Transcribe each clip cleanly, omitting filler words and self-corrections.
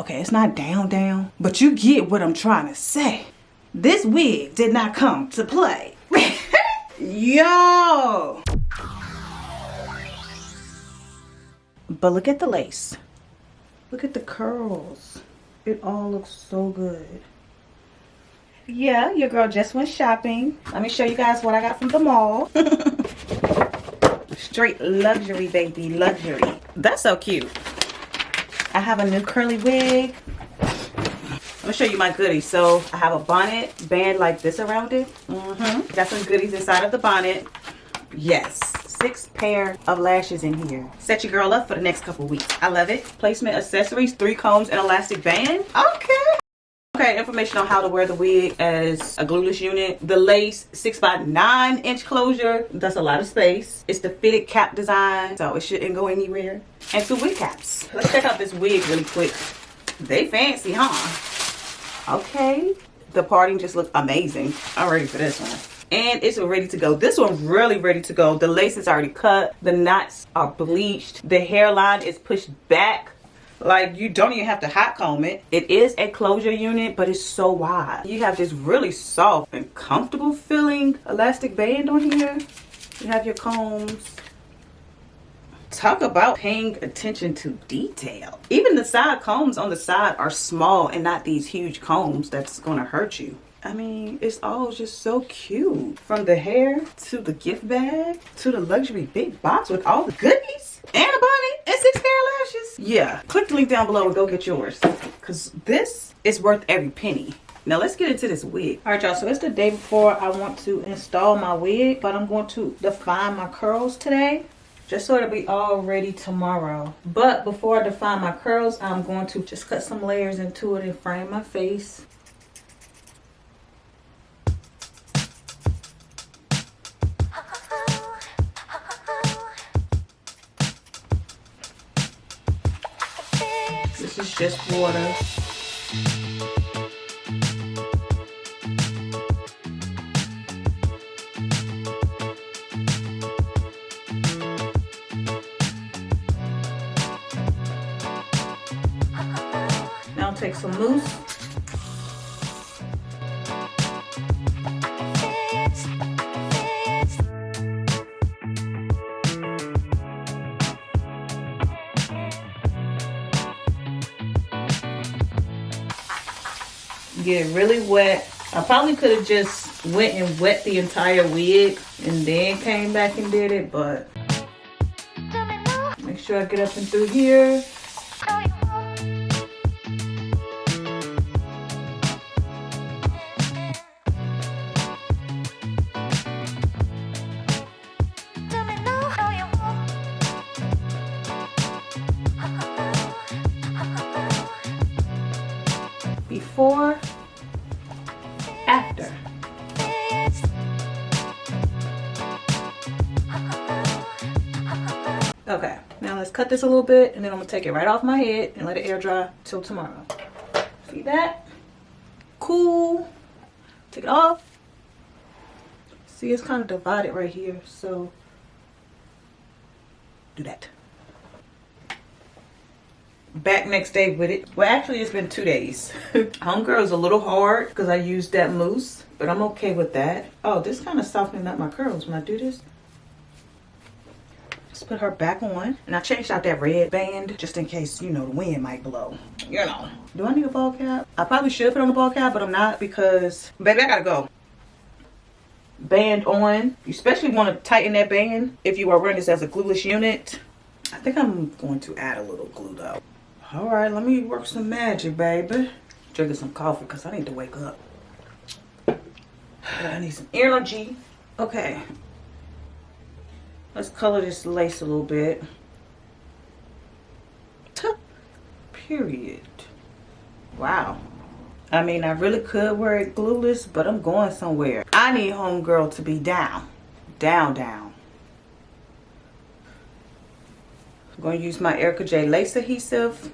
Okay, it's not down, but you get what I'm trying to say. This wig did not come to play. Yo! But look at the lace. Look at the curls. It all looks so good. Yeah, your girl just went shopping. Let me show you guys what I got from the mall. Straight luxury, baby, luxury. That's so cute. I have a new curly wig. Let me show you my goodies. So I have a bonnet band like this around it. Got some goodies inside of the bonnet. Yes. 6 pair of lashes in here. Set your girl up for the next couple weeks. I love it. Placement accessories, 3 combs, and elastic band. Okay, information on how to wear the wig as a glueless unit. The lace 6x9 inch closure. That's a lot of space. It's the fitted cap design, so it shouldn't go anywhere. And 2 wig caps. Let's check out this wig really quick. They fancy, huh? Okay. The parting just looked amazing. I'm ready for this one. And it's ready to go. This one's really ready to go. The lace is already cut. The knots are bleached. The hairline is pushed back. Like, you don't even have to hot comb it. It is a closure unit, but it's so wide. You have this really soft and comfortable feeling elastic band on here. You have your combs. Talk about paying attention to detail. Even the side combs on the side are small and not these huge combs that's gonna hurt you. I mean, it's all just so cute. From the hair to the gift bag to the luxury big box with all the goodies and a bonnet and 6 pair of lashes. Yeah, click the link down below and go get yours, because this is worth every penny. Now let's get into this wig. All right, y'all, so it's the day before I want to install my wig, but I'm going to define my curls today, just so it'll be all ready tomorrow. But before I define my curls, I'm going to just cut some layers into it and frame my face. This is just water. Now take some mousse. Get really wet. I probably could have just went and wet the entire wig and then came back and did it, but make sure I get up and through here. Before, after. Okay, now let's cut this a little bit and then I'm gonna take it right off my head and let it air dry till tomorrow. See that? Cool. Take it off. See, it's kind of divided right here, so do that. Back next day with it. Well, actually it's been 2 days. Homegirl is a little hard because I used that mousse, but I'm okay with that. Oh, this kind of softening up my curls when I do this. Let's put her back on. And I changed out that red band just in case, you know, the wind might blow. You know. Do I need a ball cap? I probably should put on a ball cap, but I'm not because, baby, I gotta go. Band on. You especially want to tighten that band if you are running this as a glueless unit. I think I'm going to add a little glue though. All right, let me work some magic, baby. Drinking some coffee because I need to wake up. I need some energy. Okay. Let's color this lace a little bit. Period. Wow. I mean, I really could wear it glueless, but I'm going somewhere. I need homegirl to be down. Down, down. I'm going to use my Erica J lace adhesive.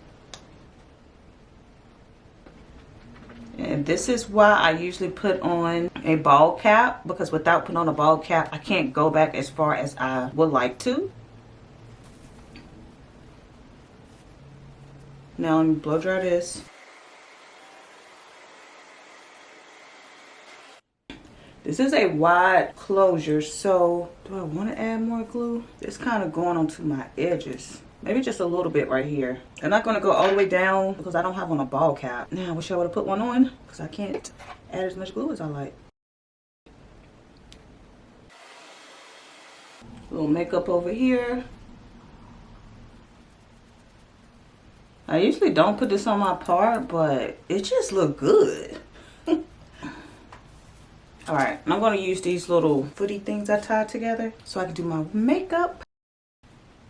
And this is why I usually put on a ball cap, because without putting on a ball cap, I can't go back as far as I would like to. Now let me blow dry this. This is a wide closure, so do I want to add more glue? It's kind of going onto my edges. Maybe just a little bit right here. I'm not going to go all the way down because I don't have on a ball cap. Now I wish I would have put one on because I can't add as much glue as I like. A little makeup over here. I usually don't put this on my part, but it just look good. All right, I'm going to use these little footy things I tied together so I can do my makeup.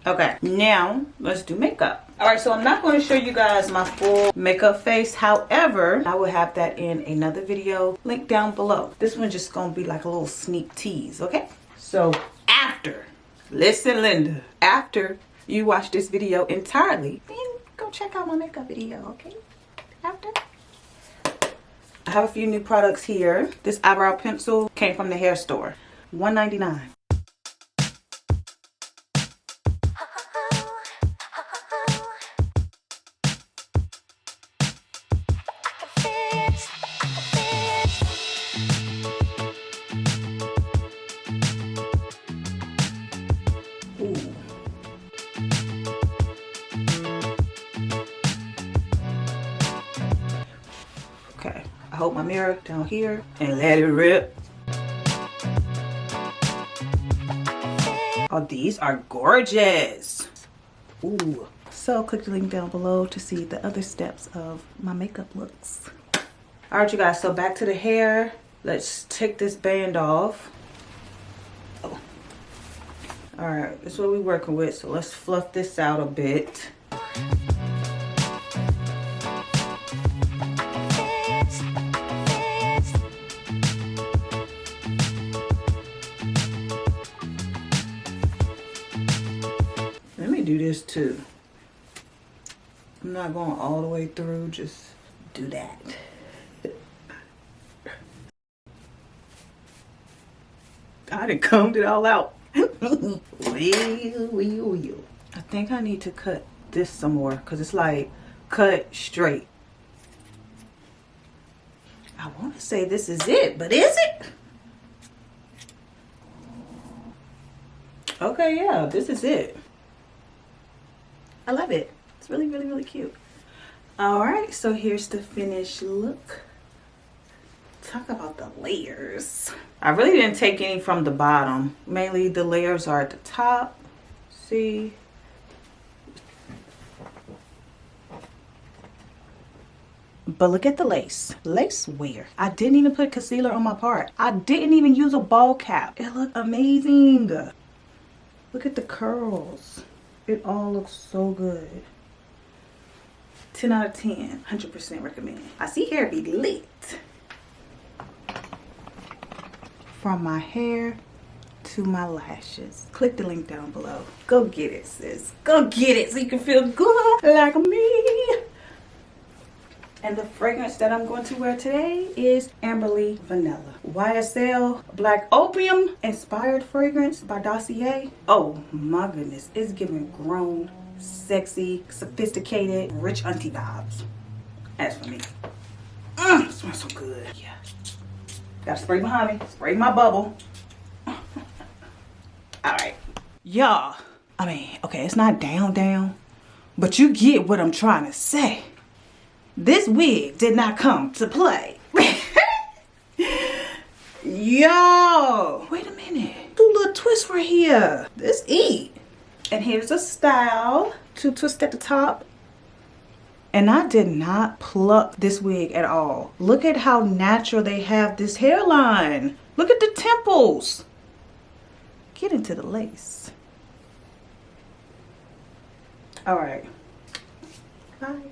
Okay, now let's do makeup. All right, so I'm not going to show you guys my full makeup face. However, I will have that in another video, link down below. This one's just going to be like a little sneak tease, okay? So after, listen Linda, after you watch this video entirely, then go check out my makeup video, okay? After. I have a few new products here. This eyebrow pencil came from the hair store. $1.99. Ooh. Okay. I hold my mirror down here and let it rip. Oh, these are gorgeous. Ooh. So click the link down below to see the other steps of my makeup looks. All right, you guys, so back to the hair. Let's take this band off. Oh. All right, this is what we're working with. So let's fluff this out a bit. Do this too. I'm not going all the way through, just do that. I done combed it all out. I think I need to cut this some more because it's like cut straight. I want to say this is it, but is it? Okay, yeah, this is it. I love it. It's really, really, really cute. All right, so here's the finished look. Talk about the layers. I really didn't take any from the bottom. Mainly the layers are at the top. See? But look at the lace. Lace wear. I didn't even put concealer on my part. I didn't even use a ball cap. It looked amazing. Look at the curls. It all looks so good. 10 out of 10. 100% recommend. I see hair be lit. From my hair to my lashes. Click the link down below. Go get it, sis. Go get it so you can feel good like me. And the fragrance that I'm going to wear today is Amberly Vanilla. YSL Black Opium inspired fragrance by Dossier. Oh my goodness, it's giving grown, sexy, sophisticated, rich auntie vibes. As for me, it smells so good. Yeah. Gotta spray behind me, spray my bubble. All right. Y'all, I mean, okay, it's not down, but you get what I'm trying to say. This wig did not come to play. Yo, wait a minute. Do a little twist right here. This eat. And here's a style. 2 twists at the top. And I did not pluck this wig at all. Look at how natural they have this hairline. Look at the temples. Get into the lace. All right. Bye.